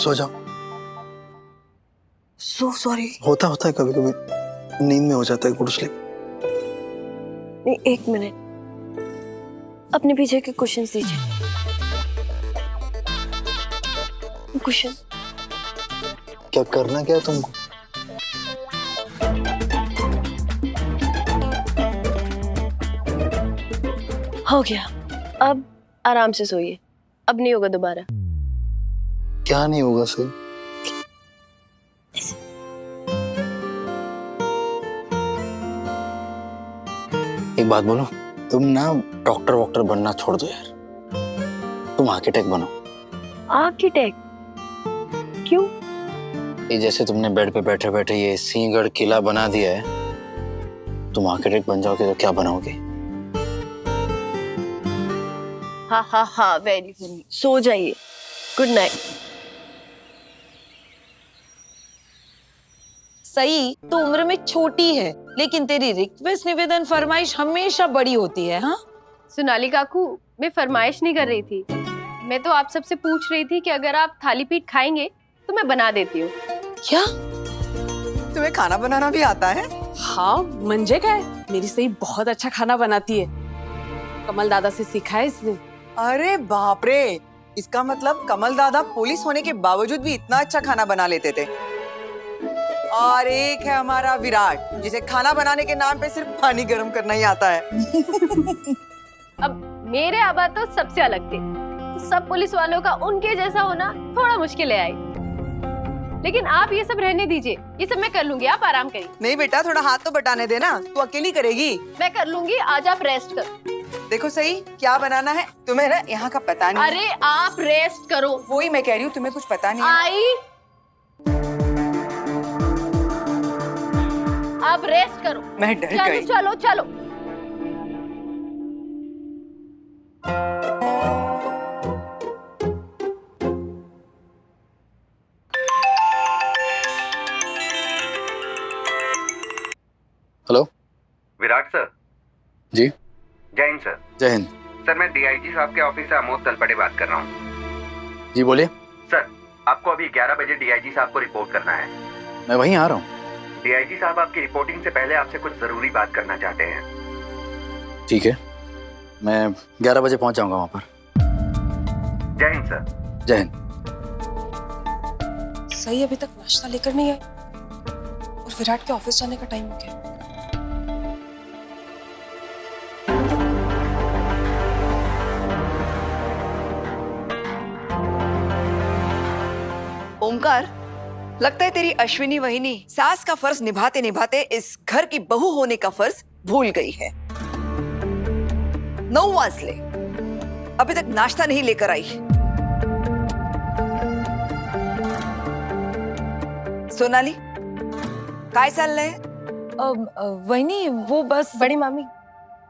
सो जाओ। So sorry. होता है कभी कभी, नींद में हो जाता है। Good sleep. नहीं, एक मिनट, अपने पीछे के कुशन दीजिए। कुशन। क्या करना क्या है तुमको? हो गया, अब आराम से सोइए, अब नहीं होगा दोबारा। क्या नहीं होगा सही? एक बात बोलो, तुम ना डॉक्टर वॉक्टर बनना छोड़ दो यार, तुम आर्किटेक्ट बनो। आर्किटेक्ट? क्यों? ये जैसे तुमने बेड पे बैठे बैठे ये सिंहगढ़ किला बना दिया है, तुम आर्किटेक्ट बन जाओगे तो क्या बनाओगे? हाँ हाँ हाँ, वेरी फनी। सो जाइए, गुड नाइट। सही तो उम्र में छोटी है, लेकिन तेरी रिक्वेस्ट निवेदन फरमाइश हमेशा बड़ी होती है। हाँ सोनाली काकू, मैं फरमाइश नहीं कर रही थी, मैं तो आप सबसे पूछ रही थी कि अगर आप थाली पीठ खाएंगे तो मैं बना देती हूँ। क्या तुम्हें खाना बनाना भी आता है? हाँ, मंजे का है, मेरी सही बहुत अच्छा खाना बनाती है, कमल दादा से सीखा है इसने। अरे बाप रे, इसका मतलब कमल दादा पुलिस होने के बावजूद भी इतना अच्छा खाना बना लेते थे। और एक है हमारा विराट, जिसे खाना बनाने के नाम पे सिर्फ पानी गर्म करना ही आता है। अब मेरे आबा तो सबसे अलग थे, तो सब पुलिस वालों का उनके जैसा होना थोड़ा मुश्किल है आई। लेकिन आप ये सब रहने दीजिए, ये सब मैं कर लूंगी, आप आराम करिए। नहीं बेटा, थोड़ा हाथ तो बटाने देना, तू अकेली करेगी। मैं कर लूंगी, आज आप रेस्ट करो। देखो सही, क्या बनाना है तुम्हें ना यहाँ का पता नहीं। अरे आप रेस्ट करो। वही मैं कह रही हूँ, तुम्हें कुछ पता नहीं है। आई, आप रेस्ट करो। मैं डर चलो गई। चलो चलो। Hello Virat sir. जी। जय हिंद सर। जय हिंद। सर मैं डीआईजी साहब के ऑफिस से अमोद तलपड़े बात कर रहा हूँ। जी बोलिए। सर आपको अभी 11 बजे डीआईजी साहब को रिपोर्ट करना है। मैं वहीं आ रहा हूँ। डीआईजी साहब आपकी रिपोर्टिंग से पहले आपसे कुछ जरूरी बात करना चाहते हैं। ठीक है, मैं 11 बजे पहुंच जाऊंगा वहां पर। जय हिंद सर। जय हिंद। सही अभी तक नाश्ता लेकर नहीं आई और विराट के ऑफिस जाने का टाइम हो गया। ओमकार, लगता है तेरी अश्विनी वहिनी सास का फर्ज निभाते निभाते इस घर की बहू होने का फर्ज भूल गई है। 9 वाजले, अभी तक नाश्ता नहीं लेकर आई। सोनाली, काय चाललंय? वही वो बस। बड़ी मामी,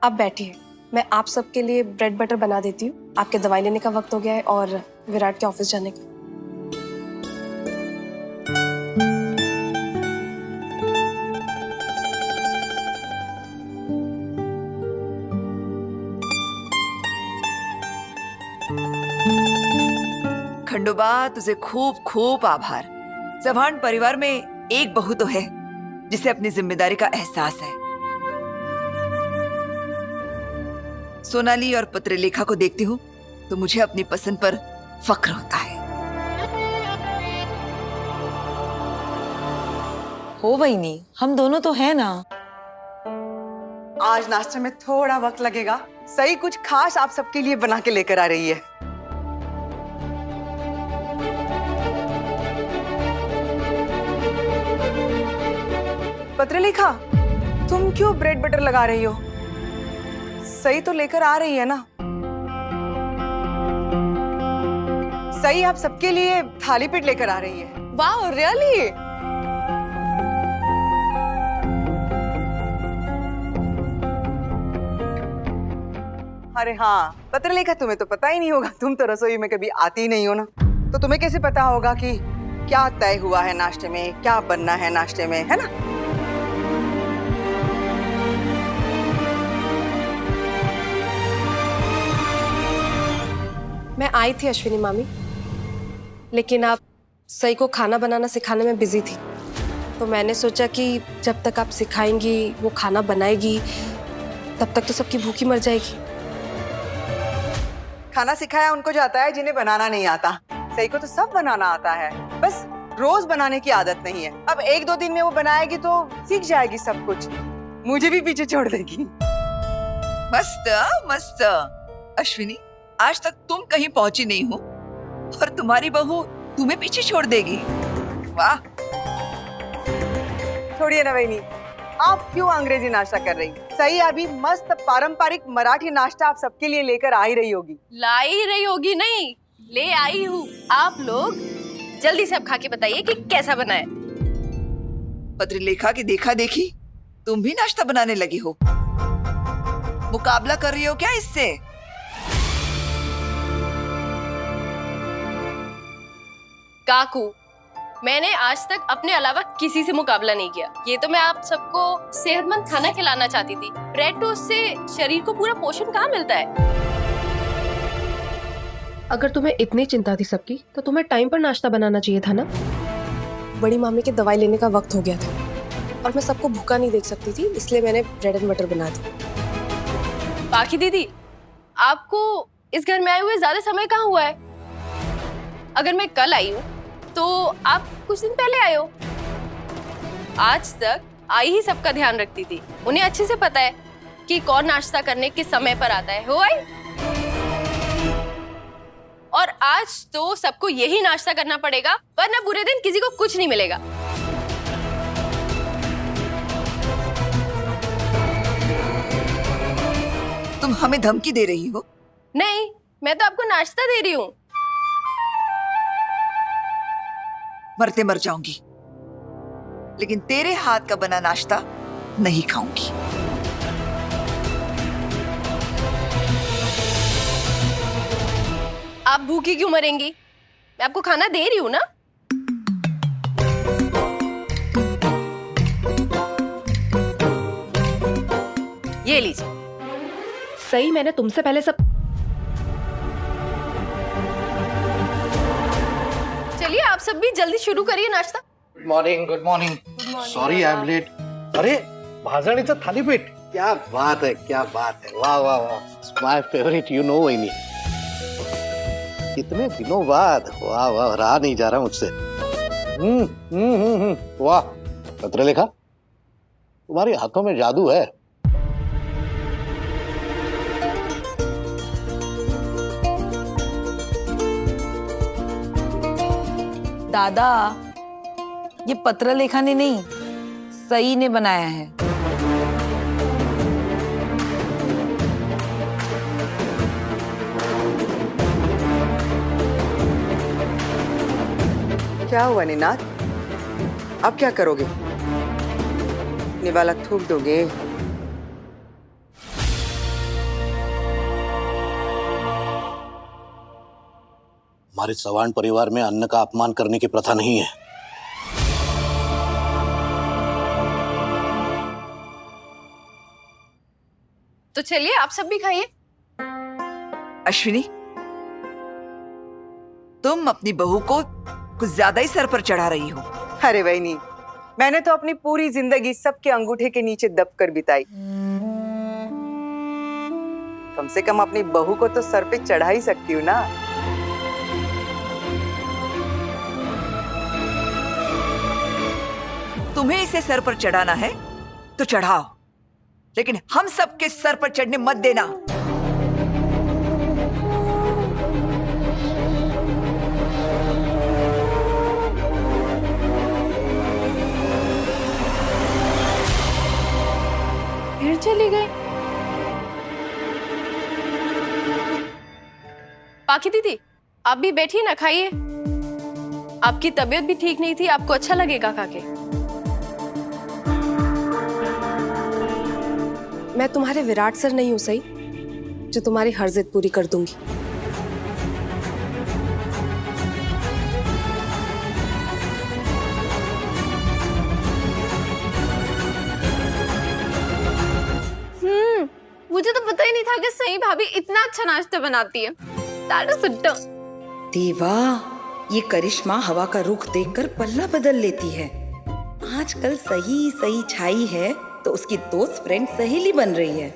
आप बैठिए, मैं आप सबके लिए ब्रेड बटर बना देती हूँ। आपके दवाई लेने का वक्त हो गया है और विराट के ऑफिस जाने का। खंडोबा, तुझे खूब खूब आभार। चौहान परिवार में एक बहू तो है जिसे अपनी जिम्मेदारी का एहसास है। सोनाली और पत्रलेखा को देखती हूँ तो मुझे अपनी पसंद पर फक्र होता है। हो वही, हम दोनों तो है ना। आज नाश्ते में थोड़ा वक्त लगेगा, सही कुछ खास आप सबके लिए बना के लेकर आ रही है। पत्रलेखा, तुम क्यों ब्रेड बटर लगा रही हो? सही तो लेकर आ रही है ना? सही आप सबके लिए थाली पीठ लेकर आ रही है। वाह, रियली? अरे हाँ, पत्रलेखा, तुम्हें तो पता ही नहीं होगा, तुम तो रसोई में कभी आती ही नहीं हो ना, तो तुम्हें कैसे पता होगा कि क्या तय हुआ है नाश्ते में, क्या बनना है नाश्ते में, है ना? मैं आई थी अश्विनी मामी, लेकिन आप सई को खाना बनाना सिखाने में बिजी थी, तो मैंने सोचा कि जब तक आप सिखाएंगी, वो खाना बनाएगी, तब तक तो सबकी भूखी मर जाएगी। खाना सिखाया उनको जाता है जिन्हें बनाना नहीं आता। सही को तो सब बनाना आता है, बस रोज बनाने की आदत नहीं है। अब 1-2 दिन में वो बनाएगी तो सीख जाएगी सब कुछ, मुझे भी पीछे छोड़ देगी। मस्त मस्त। अश्विनी, आज तक तुम कहीं पहुंची नहीं हो और तुम्हारी बहू तुम्हें पीछे छोड़ देगी। वाह। छोड़िए ना बहनी, आप क्यों अंग्रेजी नाश्ता कर रही? सही अभी मस्त पारंपरिक मराठी नाश्ता आप सबके लिए लेकर आ ही रही होगी। ला ही रही होगी नहीं, ले आई हूँ। आप लोग जल्दी से अब खा के बताइए कि कैसा बना है। पत्रलेखा की देखा देखी तुम भी नाश्ता बनाने लगी हो। मुकाबला कर रही हो क्या इससे? काकू, मैंने आज तक अपने अलावा किसी से मुकाबला नहीं किया। ये तो मैं आप सबको सेहतमंद खाना खिलाना चाहती थी। ब्रेड टोस्ट से शरीर को पूरा पोषण कहाँ मिलता है? अगर तुम्हें इतनी चिंता थी सबकी, तो तुम्हें टाइम पर नाश्ता बनाना चाहिए था ना। बड़ी मामी की दवाई लेने का वक्त हो गया था और मैं सबको भूखा नहीं देख सकती थी, इसलिए मैंने ब्रेड एंड बटर बना दी। बाकी दीदी, आपको इस घर में आए हुए ज्यादा समय कहाँ हुआ है? अगर मैं कल आई हूँ तो आप कुछ दिन पहले आए हो। आज तक आई ही सबका ध्यान रखती थी, उन्हें अच्छे से पता है कि कौन नाश्ता करने किस समय पर आता है। हो आई? और आज तो सबको यही नाश्ता करना पड़ेगा, वरना बुरे दिन किसी को कुछ नहीं मिलेगा। तुम हमें धमकी दे रही हो? नहीं, मैं तो आपको नाश्ता दे रही हूँ। मरते मर जाऊंगी, लेकिन तेरे हाथ का बना नाश्ता नहीं खाऊंगी। आप भूखी क्यों मरेंगी? मैं आपको खाना दे रही हूँ ना। ये लीजिए। सही, मैंने तुमसे पहले सब। चलिए आप सब भी जल्दी शुरू करिए नाश्ता। Good morning. Sorry I am late. अरे भाजणीचं थालीपीठ, क्या बात है, क्या बात है। वाह वाह वाह, माय फेवरेट, यू नो वहिनी। कितने दिनों बाद, वाह वाह, रहा नहीं जा रहा मुझसे। वाह पत्रलेखा, तुम्हारे हाथों में जादू है। दादा, ये पत्रलेखा ने नहीं, सई ने बनाया है। क्या हुआ निनाद? अब क्या करोगे? निवाला थूक दोगे? हमारे चव्हाण परिवार में अन्न का अपमान करने की प्रथा नहीं है। तो चलिए आप सब भी खाइए। अश्विनी, तुम अपनी बहू को कुछ ज्यादा ही सर पर चढ़ा रही हो। अरे बहनी, मैंने तो अपनी पूरी जिंदगी सबके अंगूठे के नीचे दबकर बिताई। कम से कम अपनी बहू को तो सर पे चढ़ा ही सकती हूँ ना। तुम्हें इसे सर पर चढ़ाना है तो चढ़ाओ, लेकिन हम सबके सर पर चढ़ने मत देना। फिर चली गई। बाकी दीदी, आप भी बैठिए ना, खाइए। आपकी तबीयत भी ठीक नहीं थी, आपको अच्छा लगेगा खा के। मैं तुम्हारे विराट सर नहीं हूँ सही, जो तुम्हारी हर जिद पूरी कर दूंगी। मुझे तो पता ही नहीं था कि सही भाभी इतना अच्छा नाश्ता बनाती है। That is so dumb. देवा, ये करिश्मा हवा का रुख देखकर पल्ला बदल लेती है। आजकल सही सही छाई है तो उसकी दोस्त फ्रेंड सहेली बन रही है।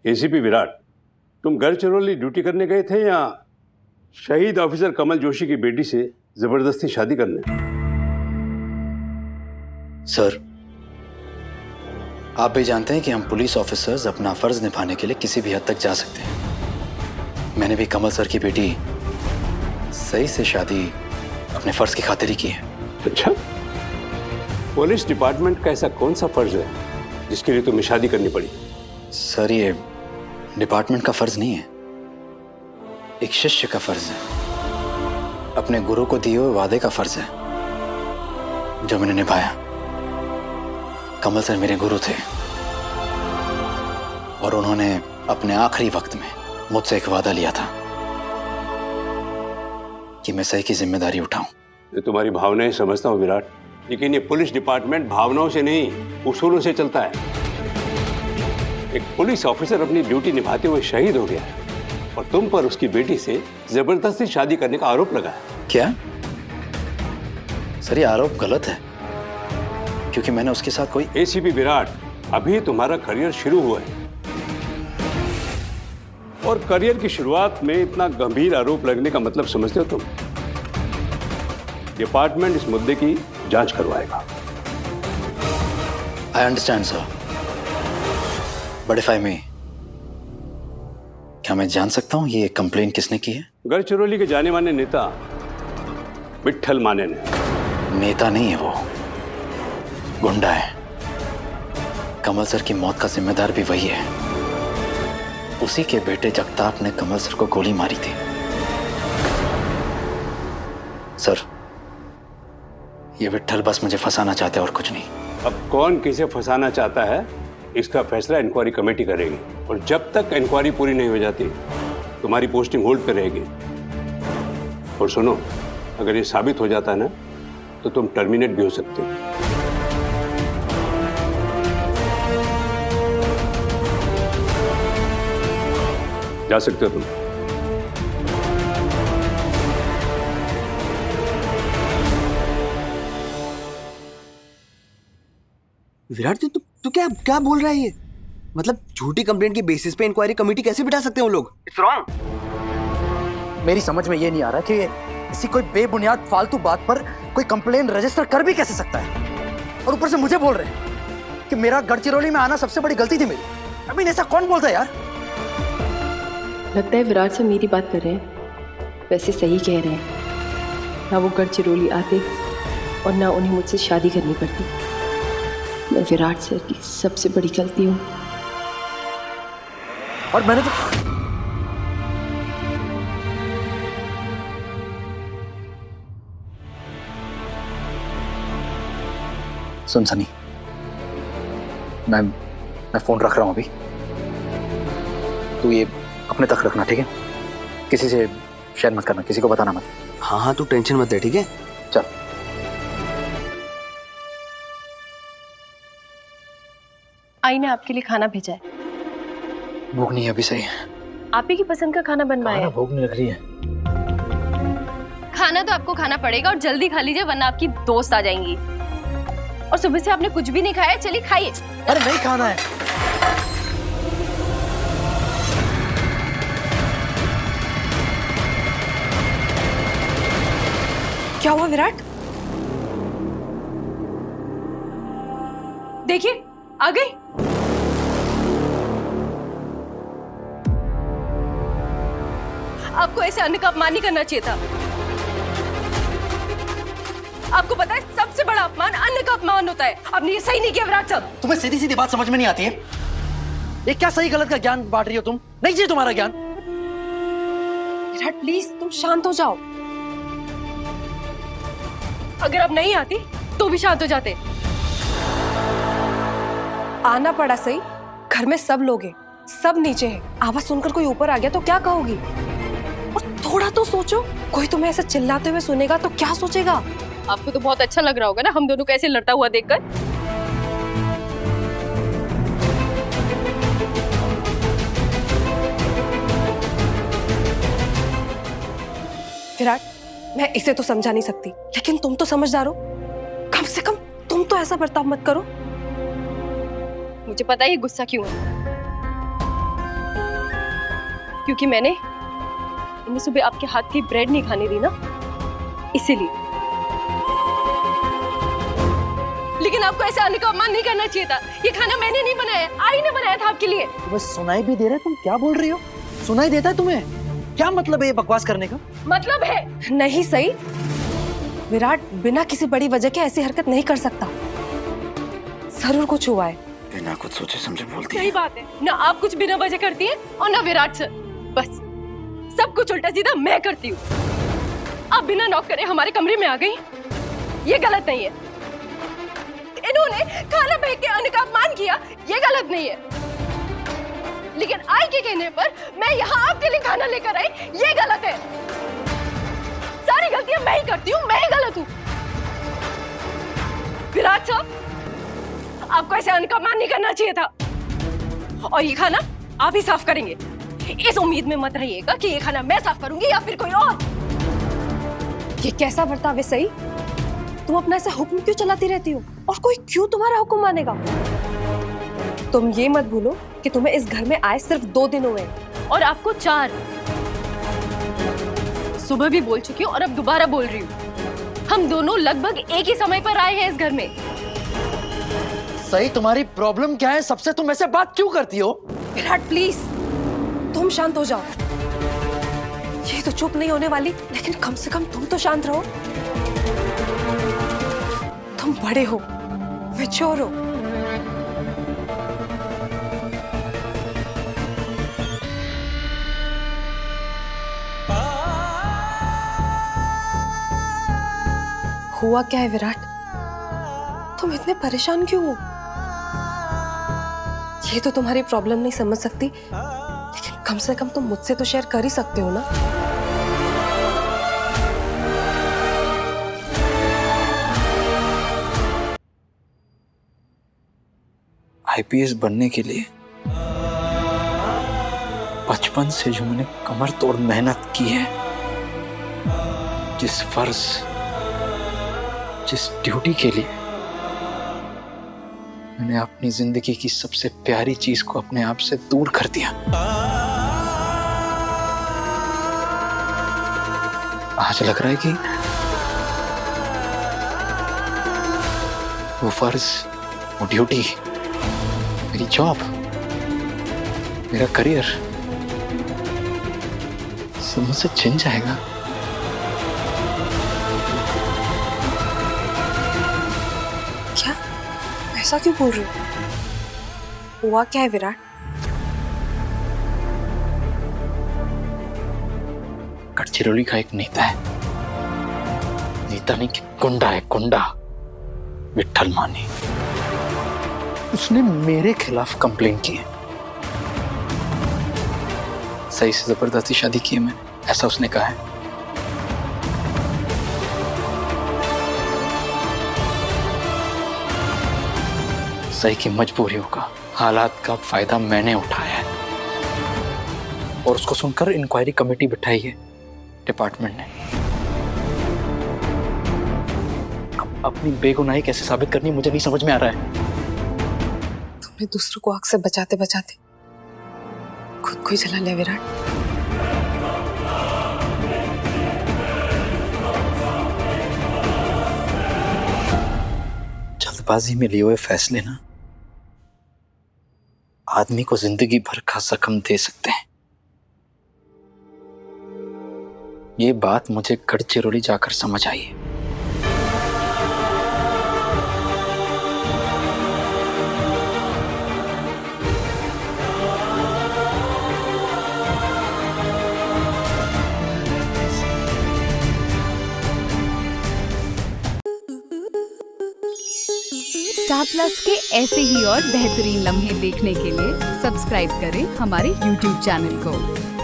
एसीपी विराट, तुम गढ़चिरौली ड्यूटी करने गए थे या शहीद ऑफिसर कमल जोशी की बेटी से जबरदस्ती शादी करने? सर, आप भी जानते हैं कि हम पुलिस ऑफिसर्स अपना फर्ज निभाने के लिए किसी भी हद तक जा सकते हैं। मैंने भी कमल सर की बेटी सही से शादी अपने फर्ज की खातिर ही की है। अच्छा, पुलिस डिपार्टमेंट का ऐसा कौन सा फर्ज है जिसके लिए तुम्हें शादी करनी पड़ी? सर, ये डिपार्टमेंट का फर्ज नहीं है, एक शिष्य का फर्ज है। अपने गुरु को दिए हुए वादे का फर्ज है जो मैंने निभाया। कमल सर मेरे गुरु थे और उन्होंने अपने आखिरी वक्त में मुझसे एक वादा लिया था कि मैं सही की जिम्मेदारी उठाऊं। मैं तुम्हारी भावनाएं समझता हूं विराट, लेकिन ये पुलिस डिपार्टमेंट भावनाओं से नहीं, उसूलों से चलता है। एक पुलिस ऑफिसर अपनी ड्यूटी निभाते हुए शहीद हो गया है और तुम पर उसकी बेटी से जबरदस्ती शादी करने का आरोप लगा है। क्या सर, ये आरोप गलत है क्योंकि मैंने उसके साथ कोई। एसीपी विराट, अभी तुम्हारा करियर शुरू हुआ है और करियर की शुरुआत में इतना गंभीर आरोप लगने का मतलब समझते हो तुम? डिपार्टमेंट इस मुद्दे की जांच करवाएगा। I understand sir, but if I may, क्या मैं जान सकता हूं ये कंप्लेन किसने की है? गढ़चिरौली के जाने माने नेता विट्ठल माने ने। नेता नहीं है वो, गुंडा है। कमल सर की मौत का जिम्मेदार भी वही है। उसी के बेटे जगताप ने कमल सर को गोली मारी थी। सर, ये विट्ठल बस मुझे फंसाना चाहते हैं और कुछ नहीं। अब कौन किसे फंसाना चाहता है इसका फैसला इंक्वायरी कमेटी करेगी और जब तक इंक्वायरी पूरी नहीं हो जाती तुम्हारी पोस्टिंग होल्ड पे रहेगी। और सुनो, अगर ये साबित हो जाता है ना तो तुम टर्मिनेट भी हो सकते हो। जा सकते हो तुम। विराट, तू क्या क्या बोल रहा है ये? मतलब झूठी कंप्लेंट के बेसिस पे इंक्वायरी कमेटी कैसे बिठा सकते हैं वो लोग? It's wrong. मेरी समझ में ये नहीं आ रहा कि किसी कोई बेबुनियाद फालतू बात पर कोई कंप्लेन रजिस्टर कर भी कैसे सकता है, और ऊपर से मुझे बोल रहे हैं कि मेरा गढ़चिरौली में आना सबसे बड़ी गलती थी मेरी। अभी ऐसा कौन बोलता है यार? लगता है विराट से मेरी बात कर रहे हैं। वैसे सही कह रहे हैं, ना वो गढ़चिरौली आते और ना उन्हें मुझसे शादी करनी पड़ती। मैं विराट सर की सबसे बड़ी गलती हूँ। और मैंने तो सुन सनी, मैं फोन रख रहा हूं अभी। तू ये अपने तक रखना, ठीक है? किसी से शेयर मत करना, किसी को बताना मत। हाँ हाँ, तू टेंशन मत ले, ठीक है? चल। आई ने आपके लिए खाना भेजा है। भूख नहीं है अभी, सही। आप ही की पसंद का खाना बनवाया है। भूख नहीं लग रही है। खाना तो आपको खाना पड़ेगा और जल्दी खा लीजिए वरना आपकी दोस्त आ जाएंगी। और सुबह से आपने कुछ भी नहीं खाया, चलिए खाइए। अरे नहीं खाना है। क्या हुआ विराट? देखिए, आ गई। आपको ऐसे अन्न का अपमान नहीं करना चाहिए था। आपको पता है सबसे बड़ा अपमान अन्न का अपमान होता है। आपने ये सही नहीं किया विराट साहब। तुम्हें सीधी सीधी बात समझ में नहीं आती है? ये क्या सही गलत का ज्ञान बांट रही हो तुम? नहीं चाहिए तुम्हारा ज्ञान। विराट प्लीज तुम शांत हो जाओ। अगर अब नहीं आती तो भी शांत हो जाते। आना पड़ा सही, घर में सब लोग हैं, सब नीचे हैं। आवाज सुनकर कोई ऊपर आ गया तो क्या कहोगी? और थोड़ा तो सोचो, कोई तुम्हें ऐसे चिल्लाते हुए सुनेगा तो क्या सोचेगा? आपको तो बहुत अच्छा लग रहा होगा ना हम दोनों को ऐसे लड़ता हुआ देखकर। विराट, मैं इसे तो समझा नहीं सकती, लेकिन तुम तो समझदार हो। कम से कम तुम तो ऐसा बर्ताव मत करो। मुझे पता है ये गुस्सा क्यों है, क्योंकि मैंने इन्हें सुबह आपके हाथ की ब्रेड नहीं खाने दी ना, इसीलिए। लेकिन आपको ऐसे आने का अपमान नहीं करना चाहिए था। ये खाना मैंने नहीं बनाया, आई ने बनाया था आपके लिए। तुम्हें सुनाई भी दे रहा है? तुम क्या बोल रही हो? सुनाई देता है तुम्हें? क्या मतलब है ये बकवास करने का? मतलब है नहीं सही, विराट बिना किसी बड़ी वजह के ऐसी हरकत नहीं कर सकता। जरूर कुछ हुआ है। बिना कुछ सोचे समझे बोलती है। सही बात है ना, आप कुछ बिना वजह करती हैं और ना विराट सर। बस सब कुछ उल्टा सीधा मैं करती हूँ। आप बिना नॉक करे हमारे कमरे में आ गई, ये गलत नहीं है। इन्होंने खाना फेंक के अन्न का अपमान किया, ये गलत नहीं है। लेकिन आई के कहने पर मैं यहाँ आपके लिए खाना लेकर आई, ये गलत है। सारी गलतियां मैं ही करती हूँ, मैं ही गलत हूँ। विराट साहब, आपको ऐसे अन्न का अपमान नहीं करना चाहिए था। और ये खाना आप ही साफ करेंगे, इस उम्मीद में मत रहिएगा कि ये खाना मैं साफ करूंगी या फिर कोई और। ये कैसा बर्ताव है सही? तुम अपना ऐसा हुक्म क्यों चलाती रहती हो, और कोई क्यों तुम्हारा हुक्म मानेगा? तुम ये मत भूलो कि तुम्हें इस घर में आए सिर्फ 2 दिन हुए हैं और आपको 4। सुबह भी बोल चुकी हूँ और अब दोबारा बोल रही हूँ, हम दोनों लगभग एक ही समय पर आए हैं इस घर में। सही, तुम्हारी प्रॉब्लम क्या है? सबसे तुम ऐसे बात क्यों करती हो? विराट प्लीज तुम शांत हो जाओ। ये तो चुप नहीं होने वाली, लेकिन कम से कम तुम तो शांत रहो। तुम बड़े हो, मैच्योर हो। हुआ क्या है विराट? तुम इतने परेशान क्यों हो? ये तो तुम्हारी प्रॉब्लम नहीं समझ सकती, लेकिन कम से कम तुम मुझसे तो शेयर कर ही सकते हो ना। आईपीएस बनने के लिए बचपन से जो मैंने कमर तोड़ मेहनत की है, जिस फर्ज, जिस ड्यूटी के लिए मैंने अपनी जिंदगी की सबसे प्यारी चीज को अपने आप से दूर कर दिया, आज लग रहा है कि वो फर्ज, वो ड्यूटी, मेरी जॉब, मेरा करियर सब मुझसे छिन जाएगा। क्या? ऐसा क्यों बोल रहे हो? हुआ क्या है विराट? गढ़चिरौली का एक नेता है, नेता नहीं कि गुंडा है, गुंडा, विट्ठल मानी। उसने मेरे खिलाफ कंप्लेन की है। सही से जबरदस्ती शादी की है मैंने, ऐसा उसने कहा है। सही की मजबूरियों का, हालात का फायदा मैंने उठाया है, और उसको सुनकर इंक्वायरी कमेटी बिठाई है डिपार्टमेंट ने। अब अपनी बेगुनाही कैसे साबित करनी मुझे नहीं समझ में आ रहा है। तुमने दूसरों को आग से बचाते बचाते खुद को ही जला लिया विराट। जल्दबाजी में लिए हुए फैसले ना आदमी को जिंदगी भर का जख्म दे सकते हैं। ये बात मुझे गढ़चिरौली जाकर समझ आई है। स्टार प्लस के ऐसे ही और बेहतरीन लम्हे देखने के लिए सब्सक्राइब करें हमारे YouTube चैनल को।